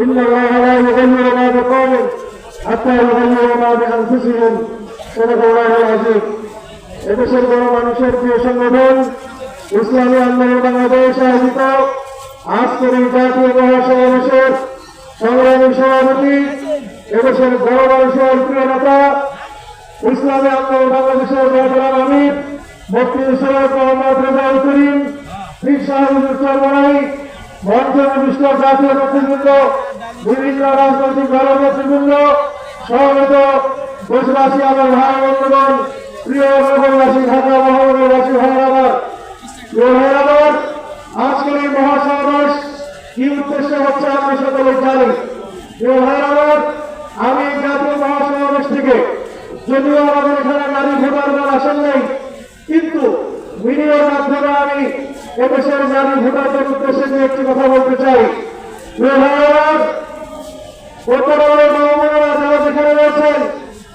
إن الله لا يغير ما بقوم حتى يغيروا ما بأنفسهم صدق الله العظيم এদেশের বড় মানুষের প্রিয় সংগঠন ইসলামী আন্দোলন বাংলাদেশ আয়োজিত আজকের এই জাতীয় মহাসমাবেশের সংগ্রামী সভাপতি এদেশের বড় মানুষের প্রিয় নেতা ইসলামী আন্দোলন বাংলাদেশের বড় আমির মুফতি সৈয়দ মোহাম্মদ রেজাউল করিম পীর সাহেব চরমনাই মঞ্চে বিশিষ্ট জাতীয় নেতৃবৃন্দ বিভিন্ন রাজনৈতিক দলের নেতৃবৃন্দ সমবেত দেশবাসী আমার ভাই বন্ধুগণ প্রিয় নগরবাসী ঢাকা মহানগরবাসী ভাইরাবার আজকের এই মহাসমাবেশ কি উদ্দেশ্য হচ্ছে আমরা সকলে জানি। প্রিয় ভাইরাবার আমি জাতীয় মহাসমাবেশ থেকে যদিও আমাদের এখানে নারী ভোটারগণ আসেন নাই, কিন্তু ভিডিওর মাধ্যমে আমি এদেশের নারী ভোটারদের উদ্দেশ্যে নিয়ে একটি কথা বলতে চাই। প্রিয় ভাইরাবার যারা যেখানে রয়েছেন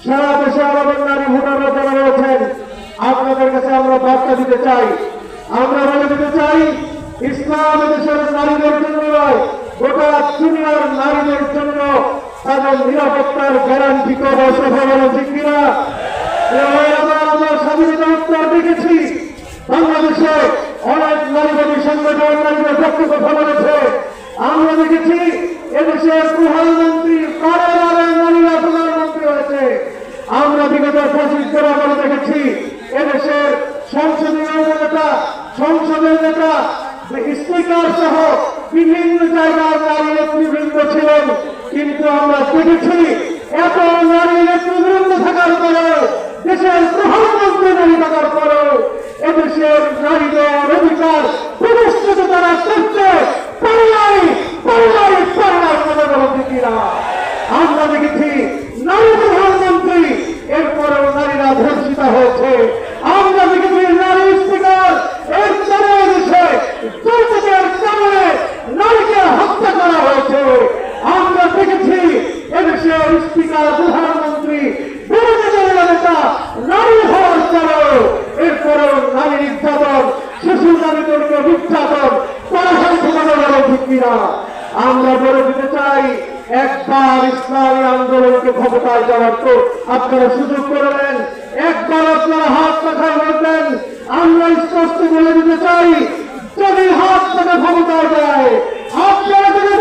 সারা দেশে আমাদের নারী ভোটাররা যারা রয়েছেন আপনাদের কাছে আমরা বার্তা দিতে চাই, আমরা বলে দিতে চাই ইসলাম দেশের নারীদের জন্য নয়, গোটা দুনিয়ার নারীদের জন্য তাদের নিরাপত্তার গ্যারান্টি করবো সফল ঠিক কিনা। আমরা স্বাধীনতা উত্তর দেখেছি বাংলাদেশে অনেক নারীবাদী সংগঠন নারীদের পক্ষে কথা বলেছে, আমরা দেখেছি এদেশের প্রধানমন্ত্রী বারে বারে নারীরা প্রধানমন্ত্রী হয়েছে, আমরা বিগত 25 বছর আগে দেখেছি এদেশের সংসদীয় নেতা সংসদের নেতা স্পিকার সহ বিভিন্ন জায়গায় নারী নেতৃবৃন্দ ছিলেন, কিন্তু আমরা দেখেছি এত নারী নেতৃবৃন্দ থাকার পরেও দেশের প্রধানমন্ত্রী নারী থাকার পরেও এদেশের নারীদের অধিকার প্রতিষ্ঠিত তারা করতে আমরা দেখেছি নারী প্রধানমন্ত্রী এরপরেও নারীরা ধর্ষিত হয়েছে, আমরা দেখেছি নারী স্পিকার এরপরে দেশে দুর্নীতির কারণে নারীকে হত্যা করা হয়েছে, আমরা দেখেছি এদেশের স্পিকার প্রধানমন্ত্রী বিরোধী দলের নেতা নারী হওয়ার পরেও এরপরেও নারী নির্যাতন শিশু নারীদেরকে নির্যাতন করা ঠিক কিনা। আমরা বলে দিতে চাই একবার ইসলামী আন্দোলনকে ক্ষমতায় যাওয়ার তো আপনারা সুযোগ করবেন, একবার আপনারা হাত পাখায় বলবেন, আমরা স্পষ্ট বলে দিতে চাই যদি হাত পাখা ক্ষমতায় যায় আপনারা যদি